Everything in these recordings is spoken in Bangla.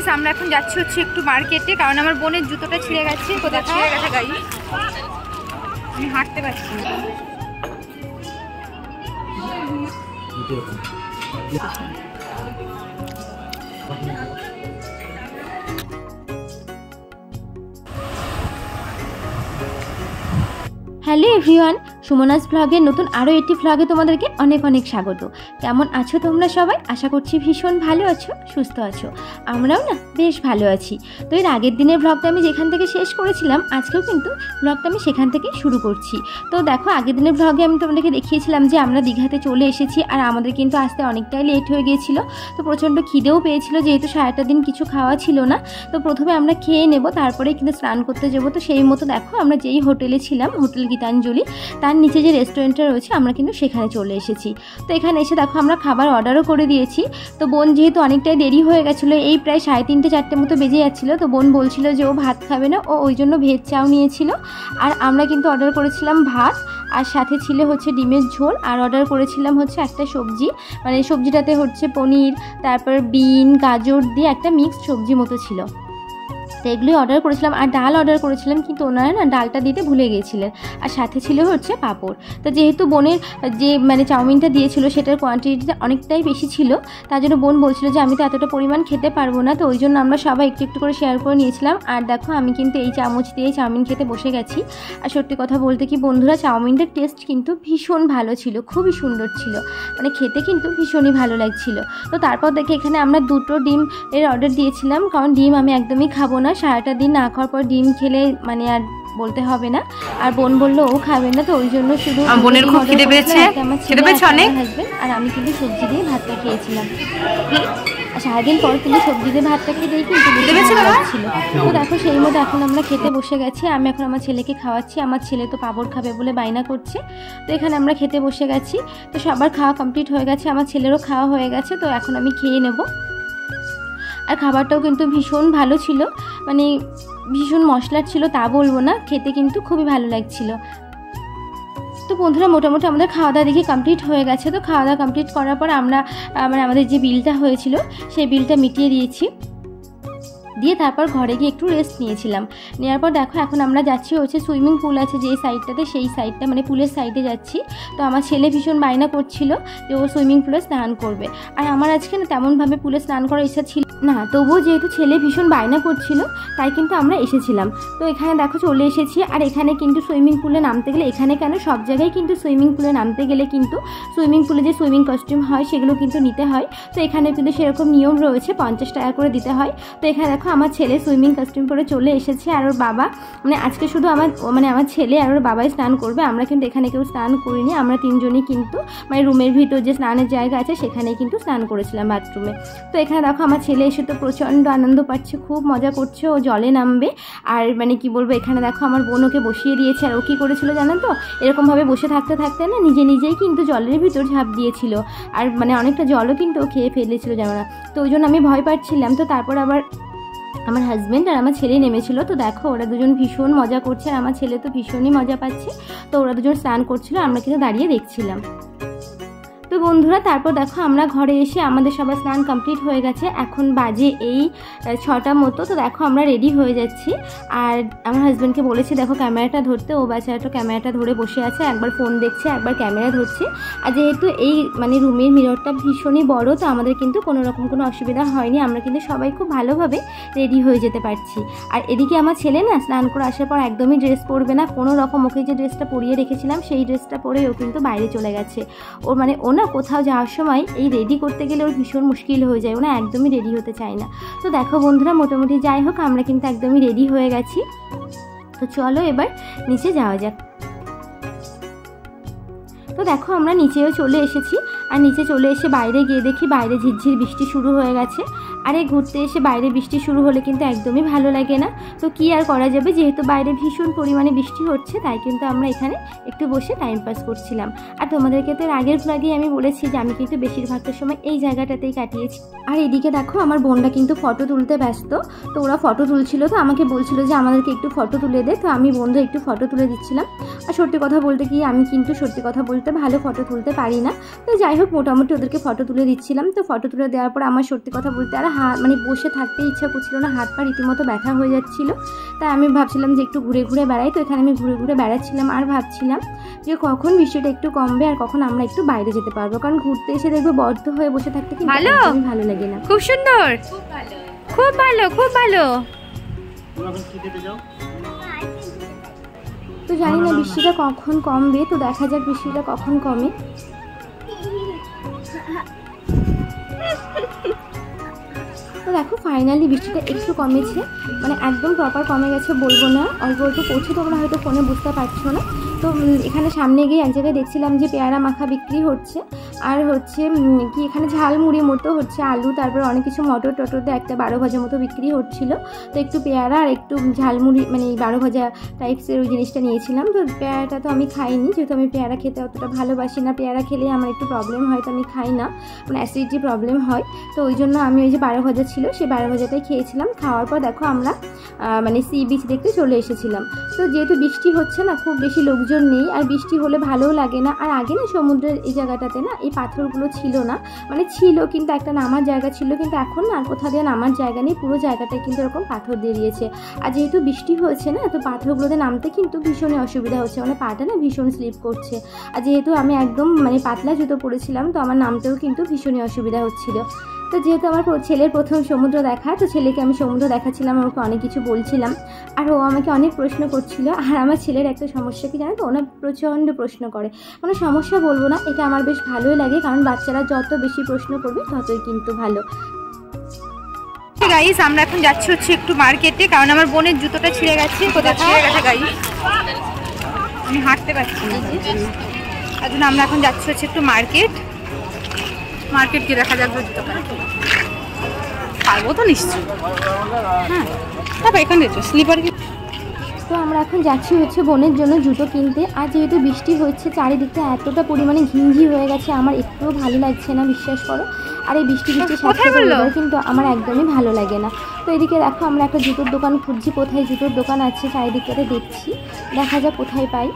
গাইস আমরা এখন যাচ্ছি হচ্ছে একটু মার্কেটে, কারণ আমার বোনের জুতোটা ছিঁড়ে গেছে। কোথায় ছিঁড়ে গেছে গাইস? আমি হাঁটতে পারছি না। হ্যালো এভরিওয়ান, সুমনাস ব্লগের নতুন আরও একটি ব্লগে তোমাদেরকে অনেক অনেক স্বাগত। কেমন আছো তোমরা সবাই? আশা করছি ভীষণ ভালো আছো, সুস্থ আছো। আমরাও না বেশ ভালো আছি। তো এর আগের দিনের ব্লগটা আমি যেখান থেকে শেষ করেছিলাম, আজকেও কিন্তু ব্লগটা আমি সেখান থেকে শুরু করছি। তো দেখো, আগের দিনের ব্লগে আমি তোমাদেরকে দেখিয়েছিলাম যে আমরা দীঘাতে চলে এসেছি, আর আমাদের কিন্তু আসতে অনেকটাই লেট হয়ে গিয়েছিল। তো প্রচণ্ড খিদেও পেয়েছিল, যেহেতু সারাটা দিন কিছু খাওয়া ছিল না। তো প্রথমে আমরা খেয়ে নেব, তারপরে কিন্তু স্নান করতে যাবো। তো সেই মতো দেখো আমরা যেই হোটেলে ছিলাম, হোটেল গীতাঞ্জলি, তার নিচে যে রেস্টুরেন্টটা রয়েছে আমরা কিন্তু সেখানে চলে এসেছি। তো এখানে এসে দেখো আমরা খাবার অর্ডারও করে দিয়েছি। তো বোন যেহেতু অনেকটাই দেরি হয়ে গেছিলো, এই প্রায় 3:30 4টে মতো বেজে যাচ্ছিলো, তো বোন বলছিল যে ও ভাত খাবে না, ও ওই জন্য ভেজ চাও নিয়েছিল। আর আমরা কিন্তু অর্ডার করেছিলাম ভাত, আর সাথে ছিল হচ্ছে ডিমের ঝোল, আর অর্ডার করেছিলাম হচ্ছে একটা সবজি, মানে সবজিটাতে হচ্ছে পনির, তারপর বিন গাজর দিয়ে একটা মিক্সড সবজি মতো ছিল। তো এগুলোই অর্ডার করেছিলাম। আর ডাল অর্ডার করেছিলাম, কিন্তু ওনারা না ডালটা দিতে ভুলে গিয়েছিলেন। আর সাথে ছিল হচ্ছে পাঁপড়। তো যেহেতু বোনের যে মানে চাউমিনটা দিয়েছিল সেটার কোয়ান্টিটিটা অনেকটাই বেশি ছিল, তার জন্য বোন বলছিল যে আমি তো এতটা পরিমাণ খেতে পারবো না। তো ওই জন্য আমরা সবাই একটু একটু করে শেয়ার করে নিয়েছিলাম। আর দেখো আমি কিন্তু এই চামচ দিয়ে চাউমিন খেতে বসে গেছি। আর সত্যি কথা বলতে কি বন্ধুরা, চাউমিনটার টেস্ট কিন্তু ভীষণ ভালো ছিল, খুবই সুন্দর ছিল, মানে খেতে কিন্তু ভীষণই ভালো লাগছিল। তো তারপর দেখে এখানে আমরা 2টো ডিম এর অর্ডার দিয়েছিলাম, কারণ ডিম আমি একদমই খাবো না। সারাটা দিন না খাওয়ার পর ডিম খেলে মানে আর বলতে হবে না। আর বোন বললো ও খাবে না, তো ওই জন্য শুধু বোনের খুব খিদে পেয়েছে, খিদে পেয়েছে অনেক। হাজবেন্ড আর আমি কিন্তু সবজি দিয়ে ভাতটা খেয়েছিলাম। সারাদিন পর কিন্তু সবজি দিয়ে ভাতটা খেয়ে দিয়ে কিন্তু ছিল। তো দেখো সেই মতো এখন আমরা খেতে বসে গেছি। আমি এখন আমার ছেলেকে খাওয়াচ্ছি। আমার ছেলে তো পাঁপড় খাবে বলে বায়না করছে। তো এখানে আমরা খেতে বসে গেছি। তো সবার খাওয়া কমপ্লিট হয়ে গেছে, আমার ছেলেরও খাওয়া হয়ে গেছে। তো এখন আমি খেয়ে নেব। আর খাবারটাও কিন্তু ভীষণ ভালো ছিল, মানে ভীষণ মশলার ছিল তা বলবো না, খেতে কিন্তু খুবই ভালো লাগছিল। তো বন্ধুরা মোটামুটি আমাদের খাওয়া দাওয়া দেখে কমপ্লিট হয়ে গেছে। তো খাওয়া দাওয়া কমপ্লিট করার পর আমরা মানে আমাদের যে বিলটা হয়েছিল সেই বিলটা মিটিয়ে দিয়েছি, দিয়ে তারপর ঘরে গিয়ে একটু রেস্ট নিয়েছিলাম। নেওয়ার পর দেখো এখন আমরা যাচ্ছি হচ্ছে সুইমিং পুল আছে যে সাইডটাতে, সেই সাইডটা মানে পুলের সাইডে যাচ্ছি। তো আমার ছেলে ভীষণ বায়না করছিল যে ও সুইমিং পুলে স্নান করবে। আর আমার আজকে না তেমনভাবে পুলে স্নান করার ইচ্ছা ছিল না, তবুও যেহেতু ছেলে ভীষণ বায়না করছিল তাই কিন্তু আমরা এসেছিলাম। তো এখানে দেখো চলে এসেছি। আর এখানে কিন্তু সুইমিং পুলে নামতে গেলে, এখানে কেন সব জায়গায় কিন্তু সুইমিং পুলে নামতে গেলে কিন্তু সুইমিং পুলে যে সুইমিং কস্টিউম হয় সেগুলো কিন্তু নিতে হয়। তো এখানে কিন্তু সেরকম নিয়ম রয়েছে, 50 টাকা করে দিতে হয়। তো এখানে দেখো আমার ছেলে সুইমিং কস্টিউম পরে চলে এসেছে, আর ওর বাবা মানে আজকে শুধু আমার ছেলে আর ওর বাবাই স্নান করবে। আমরা কিন্তু এখানে কেউ স্নান করিনি, আমরা 3জনই কিন্তু মানে রুমের ভিতর যে স্নানের জায়গা আছে সেখানেই কিন্তু স্নান করেছিলাম, বাথরুমে। তো এখানে দেখো আমার ছেলে এসে তো প্রচণ্ড আনন্দ পাচ্ছে, খুব মজা করছে, ও জলে নামবে। আর মানে কি বলবো, এখানে দেখো আমার বোন ওকে বসিয়ে দিয়েছে। আর ও কী করেছিল জানো তো, এরকমভাবে বসে থাকতে থাকতে না নিজেই কিন্তু জলের ভিতর ঝাঁপ দিয়েছিল। আর মানে অনেকটা জলও কিন্তু ও খেয়ে ফেলেছিল জানো না। তো ওই জন্য আমি ভয় পাচ্ছিলাম। তো তারপর আবার আমার হাজব্যান্ড আর আমার ছেলে নেমেছিল। তো দেখো ওরা দুজন ভীষণ মজা করছে, আর আমার ছেলে তো ভীষণই মজা পাচ্ছে। তো ওরা দুজন স্নান করছিল, আমরা কিন্তু দাঁড়িয়ে দেখছিলাম। তো বন্ধুরা তারপর দেখো আমরা ঘরে এসে আমাদের সবার স্নান কমপ্লিট হয়ে গেছে। এখন বাজে এই 6টা মতো। তো দেখো আমরা রেডি হয়ে যাচ্ছি। আর আমার হাজব্যান্ডকে বলেছি দেখো ক্যামেরাটা ধরতে, ও বেচারাটা ক্যামেরাটা ধরে বসে আছে, একবার ফোন দেখছে একবার ক্যামেরা ধরছে। আর যেহেতু এই মানে রুমের মিররটা ভীষণই বড়, তো আমাদের কিন্তু কোনো রকম কোনো অসুবিধা হয়নি, আমরা কিন্তু সবাই খুব ভালোভাবে রেডি হয়ে যেতে পারছি। আর এদিকে আমার ছেলে না স্নান করে আসার পর একদমই ড্রেস পরবে না কোনো রকম। ওকে যে ড্রেসটা পরিয়ে রেখেছিলাম সেই ড্রেসটা পরে ও কিন্তু বাইরে চলে গেছে। ওর মানে ও না কোথাও যাওয়ার সময় এই রেডি করতে গেলে ওর ভীষণ মুশকিল হয়ে যায়, ও না একদমই রেডি হতে চায় না। তো দেখো বন্ধুরা মোটামুটি যাই হোক আমরা কিন্তু একদমই রেডি হয়ে গেছি। তো চলো এবার নিচে যাওয়া যাক। তো দেখো আমরা নিচেও চলে এসেছি। আর নিচে চলে এসে বাইরে গিয়ে দেখি বাইরে ঝিরঝির বৃষ্টি শুরু হয়ে গেছে। আর এই ঘুরতে এসে বাইরে বৃষ্টি শুরু হলে কিন্তু একদমই ভালো লাগে না। তো কি আর করা যাবে, যেহেতু বাইরে ভীষণ পরিমাণে বৃষ্টি হচ্ছে তাই কিন্তু আমরা এখানে একটু বসে টাইম পাস করছিলাম। আর তোমাদেরকে তো আগের ব্লগেই আমি বলেছি যে আমি কিন্তু বেশিরভাগটা সময় এই জায়গাটাতেই কাটিয়েছি। আর এদিকে দেখো আমার বোনরা কিন্তু ফটো তুলতে ব্যস্ত। তো ওরা ফটো তুলছিল, তো আমাকে বলছিল যে আমাদেরকে একটু ফটো তুলে দে। তো আমি বন্ধুরা একটু ফটো তুলে দিচ্ছিলাম। আর সত্যি কথা বলতে কি আমি কিন্তু সত্যি কথা বলতে ভালো ফটো তুলতে পারি না। তো যাই হোক মোটামুটি ওদেরকে ফটো তুলে দিচ্ছিলাম। তো ফটো তুলে দেওয়ার পর আমার সত্যি কথা বলতে আর হাত মানে বসে থাকতে ইচ্ছা করছিল না, হাত পা রীতিমতো ব্যথা হয়ে যাচ্ছিলো। তাই আমি ভাবছিলাম যে একটু ঘুরে ঘুরে বেড়াই। তো এখানে আমি ঘুরে ঘুরে বেড়াচ্ছিলাম আর ভাবছিলাম যে কখন বৃষ্টিটা একটু কমবে আর কখন আমরা একটু বাইরে যেতে পারবো, কারণ ঘুরতে এসে দেখবো বদ্ধ হয়ে বসে থাকতে কিন্তু ভালো লাগে না। খুব সুন্দর, খুব ভালো, খুব ভালো। তো জানি না বৃষ্টিটা কখন কমবে, তো দেখা যাক বৃষ্টিটা কখন কমে। তো দেখো ফাইনালি বৃষ্টিটা একটু কমেছে, মানে একদম প্রপার কমে গেছে বলবো না, অল্প অল্প পড়ছে, তোমরা হয়তো ফোনে বুঝতে পারছো না। তো এখানে সামনে গিয়ে এক জায়গায় দেখছিলাম যে পেয়ারা মাখা বিক্রি হচ্ছে, আর হচ্ছে কি এখানে ঝালমুড়ি মতো হচ্ছে, আলু তারপর অনেক কিছু মটর টটরতে একটা 12 ভাজা মতো বিক্রি হচ্ছিলো। তো একটু পেয়ারা আর একটু ঝালমুড়ি মানে 12 ভাজা টাইপসের ওই জিনিসটা নিয়েছিলাম। তো পেয়ারাটা তো আমি খাইনি, যেহেতু আমি পেয়ারা খেতে অতটা ভালোবাসি না, পেয়ারা খেলে আমার একটু প্রবলেম হয়, তো আমি খাই না, মানে অ্যাসিডিটি প্রবলেম হয়। তো ওই জন্য আমি ওই যে 12 ভাজা ছিল সেই 12 ভাজাটাই খেয়েছিলাম। খাওয়ার পর দেখো আমরা মানে সি বিচ দেখতে চলে এসেছিলাম। তো যেহেতু বৃষ্টি হচ্ছে না, খুব বেশি লোকজন নেই, আর বৃষ্টি হলে ভালোও লাগে না। আর আগে না সমুদ্রের এই জায়গাটাতে না এই পাথরগুলো ছিল না, মানে ছিল কিন্তু একটা নামার জায়গা ছিল, কিন্তু এখন না কোথা দিয়ে নামার জায়গা নেই, পুরো জায়গাটায় কিন্তু এরকম পাথর দিয়ে দিয়েছে। আর যেহেতু বৃষ্টি হয়েছে না, তো পাথরগুলোতে নামতে কিন্তু ভীষণই অসুবিধা হচ্ছে, মানে পাটা না ভীষণ স্লিপ করছে। আর যেহেতু আমি একদম মানে পাতলা জুতো পরেছিলাম, তো আমার নামতেও কিন্তু ভীষণই অসুবিধা হচ্ছিল। তো যেহেতু আমার ছেলের প্রথম সমুদ্র দেখা, তো ছেলেকে আমি সমুদ্র দেখাচ্ছিলাম, আমাকে অনেক কিছু বলছিলাম, আর ও আমাকে অনেক প্রশ্ন করছিল। আর আমার ছেলের একটা সমস্যা কি জানো তো, ওনা প্রচণ্ড প্রশ্ন করে, মানে সমস্যা বলবো না, এটা আমার বেশ ভালোই লাগে, কারণ বাচ্চারা যত বেশি প্রশ্ন করবে ততই কিন্তু ভালো। গাইস আমরা এখন যাচ্ছি হচ্ছে একটু মার্কেটে, কারণ আমার বোনের জুতোটা ছিঁড়ে গেছে। কোথায় ছিঁড়ে গেছে গাইস, আমি হাঁটতে পারছি না, তার জন্য আমরা এখন যাচ্ছি হচ্ছে একটু মার্কেট কি দেখা যাবে জুতোটা পারবো তো নিশ্চয়ই। হ্যাঁ তারপর এখানে স্লিপার। তো আমরা এখন যাচ্ছি হচ্ছে বোনের জন্য জুতো কিনতে। আর যেহেতু বৃষ্টি হচ্ছে চারিদিকটা এতটা পরিমাণে ঘিঞ্জি হয়ে গেছে, আমার একটুও ভালো লাগছে না, বিশ্বাস করো। আর এই বৃষ্টি সাথে কিন্তু আমার একদমই ভালো লাগে না। তো এদিকে দেখো আমরা একটা জুতোর দোকান খুঁজছি, কোথায় জুতোর দোকান আছে চারিদিকটাতে দেখছি, দেখা যাক কোথায় পাই।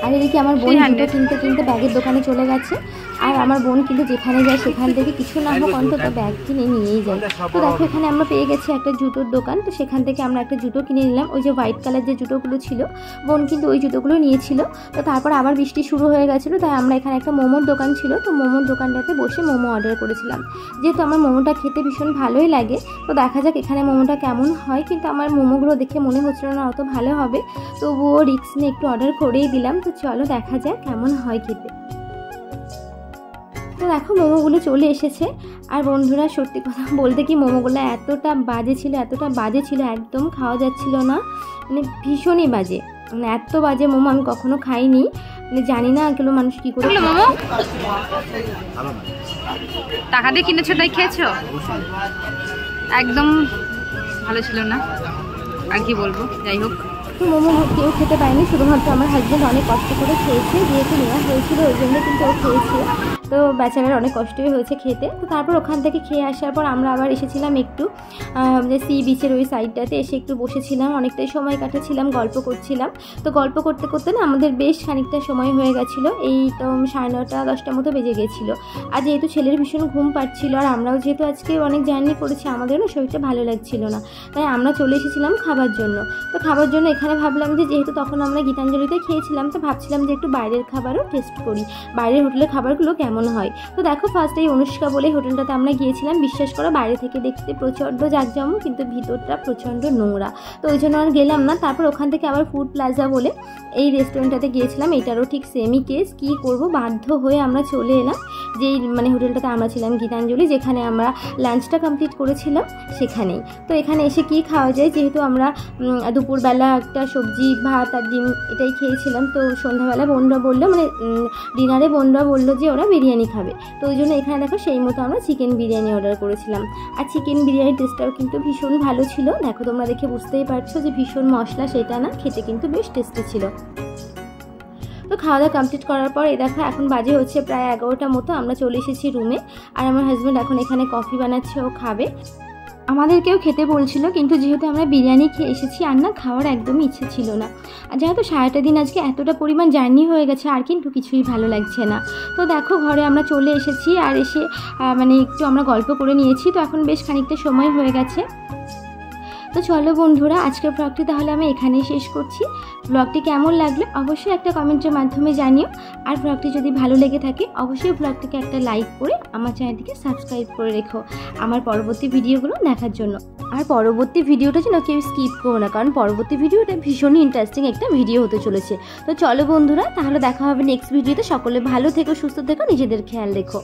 আর এদিকে আমার বোন জুতো কিনতে কিনতে ব্যাগের দোকানে চলে গেছে। আর আমার বোন কিন্তু যেখানে যায় সেখান থেকে কিছু না হোক অন্তত ব্যাগ কিনে নিয়েই যায়। তো দেখো এখানে আমরা পেয়ে গেছি একটা জুতোর দোকান, তো সেখান থেকে আমরা একটা জুতো কিনে নিলাম। ওই যে হোয়াইট কালার যে জুতোগুলো ছিল, বোন কিন্তু ওই জুতোগুলো নিয়েছিল। তো তারপর আবার বৃষ্টি শুরু হয়ে গেছিলো, তাই আমরা এখানে একটা মোমোর দোকান ছিল, তো মোমোর দোকানটাতে বসে মোমো অর্ডার করেছিলাম। যেহেতু আমার মোমোটা খেতে ভীষণ ভালোই লাগে, তো দেখা যাক এখানে মোমোটা কেমন হয়। কিন্তু আমার মোমোগুলো দেখে মনে হচ্ছিল না অত ভালো হবে, তবুও রিস্ক নিয়ে একটু অর্ডার করেই দিলাম। তো চলো দেখা যাক কেমন হয় খেতে। তো দেখো মোমোগুলো চলে এসেছে। আর বন্ধুরা সত্যি কথা বলতে কি মোমোগুলো এতটা বাজে ছিল, একদম খাওয়া যাচ্ছিল না, মানে ভীষণই বাজে, মানে এত বাজে মোমো আমি কখনো খাইনি। মানে জানি না এগুলো মানুষ কি করে মোমো টাকা দিয়ে কিনেছো তাই খেয়েছো, একদম ভালো ছিল না, আর কি বলবো। যাই হোক তো মোমো কেউ খেতে পারেনি, শুধুমাত্র আমার হাজব্যান্ড অনেক কষ্ট করে খেয়েছে, যেহেতু নেওয়া হয়েছিল ওই জন্য কিন্তু ও খেয়েছে। তো বেচারার অনেক কষ্টই হয়েছে খেতে। তো তারপর ওখান থেকে খেয়ে আসার পর আমরা আবার এসেছিলাম একটু যে সি বিচের ওই সাইডটাতে এসে একটু বসেছিলাম, অনেকটাই সময় কাটাচ্ছিলাম, গল্প করছিলাম। তো গল্প করতে করতে না আমাদের বেশ খানিকটা সময় হয়ে গেছিলো, এই তো 9:30 10টার মতো বেজে গেছিলো। আর যেহেতু ছেলের ভীষণ ঘুম পাচ্ছিলো, আর আমরাও যেহেতু আজকে অনেক জার্নি করেছি, আমাদেরও শরীরটা ভালো লাগছিল না, তাই আমরা চলে এসেছিলাম খাবার জন্য। তো খাবার জন্য এখানে ভাবলাম যে যেহেতু তখন আমরা গীতাঞ্জলিতে খেয়েছিলাম, তো ভাবছিলাম যে একটু বাইরের খাবারও টেস্ট করি, বাইরের হোটেলের খাবারগুলো কেমন হয়। তো দেখো ফার্স্ট এই অনুষ্কা বলে হোটেলটাতে আমরা গিয়েছিলাম। বিশ্বাস করো বাইরে থেকে দেখতে প্রচণ্ড জাঁকজমক, কিন্তু ভিতরটা প্রচণ্ড নোংরা, তো ওই জন্য আর গেলাম না। তারপর ওখান থেকে আবার ফুড প্লাজা বলে এই রেস্টুরেন্টটাতে গিয়েছিলাম, এটারও ঠিক সেমই কেস। কী করবো, বাধ্য হয়ে আমরা চলে এলাম যেই মানে হোটেলটাতে আমরা ছিলাম গীতাঞ্জলি, যেখানে আমরা লাঞ্চটা কমপ্লিট করেছিলাম সেখানেই। তো এখানে এসে কি খাওয়া যায়, যেহেতু আমরা দুপুরবেলা একটা সবজি ভাত আর ডিম এটাই খেয়েছিলাম, তো সন্ধ্যাবেলা বোনরা বললো মানে ডিনারে বোনরা বললো যে ওরা বিরিয়ানি খাবে, তো ওই জন্য এখানে দেখো সেই মতো আমরা চিকেন বিরিয়ানি অর্ডার করেছিলাম। আর চিকেন বিরিয়ানির টেস্টটাও কিন্তু ভীষণ ভালো ছিল, দেখো তোমরা দেখে বুঝতেই পারছো যে ভীষণ মশলা সেটা না, খেতে কিন্তু বেশ টেস্টি ছিল। তো খাওয়া দাওয়া কমপ্লিট করার পর এই দেখো এখন বাজে হচ্ছে প্রায় 11টা মতো, আমরা চলে এসেছি রুমে। আর আমার হাজব্যান্ড এখন এখানে কফি বানাচ্ছে, ও খাবে। আমাদেরকেও খেতে বলছিল, কিন্তু যেহেতু আমরা বিরিয়ানি খেয়ে এসেছি আর না খাওয়ার একদমই ইচ্ছে ছিল না। আর যেহেতু সারাটা দিন আজকে এতটা পরিমাণ জার্নি হয়ে গেছে আর কিন্তু কিছুই ভালো লাগছে না। তো দেখো ঘরে আমরা চলে এসেছি, আর এসে মানে একটু আমরা গল্প করে নিয়েছি। তো এখন বেশ খানিকটা সময় হয়ে গেছে। তো চলো বন্ধুরা, আজকের ব্লগটি তাহলে আমি এখানেই শেষ করছি। ব্লগটি কেমন লাগলো অবশ্যই একটা কমেন্টের মাধ্যমে জানিও। আর ব্লগটি যদি ভালো লেগে থাকে অবশ্যই ব্লগটিকে একটা লাইক করে আমার চ্যানেলটিকে সাবস্ক্রাইব করে রেখো আমার পরবর্তী ভিডিওগুলো দেখার জন্য। আর পরবর্তী ভিডিওটা যেন কেউ স্কিপ করো না, কারণ পরবর্তী ভিডিওটা ভীষণই ইন্টারেস্টিং একটা ভিডিও হতে চলেছে। তো চলো বন্ধুরা, তাহলে দেখা হবে নেক্সট ভিডিওতে। সকলে ভালো থেকো, সুস্থ থেকো, নিজেদের খেয়াল রেখো।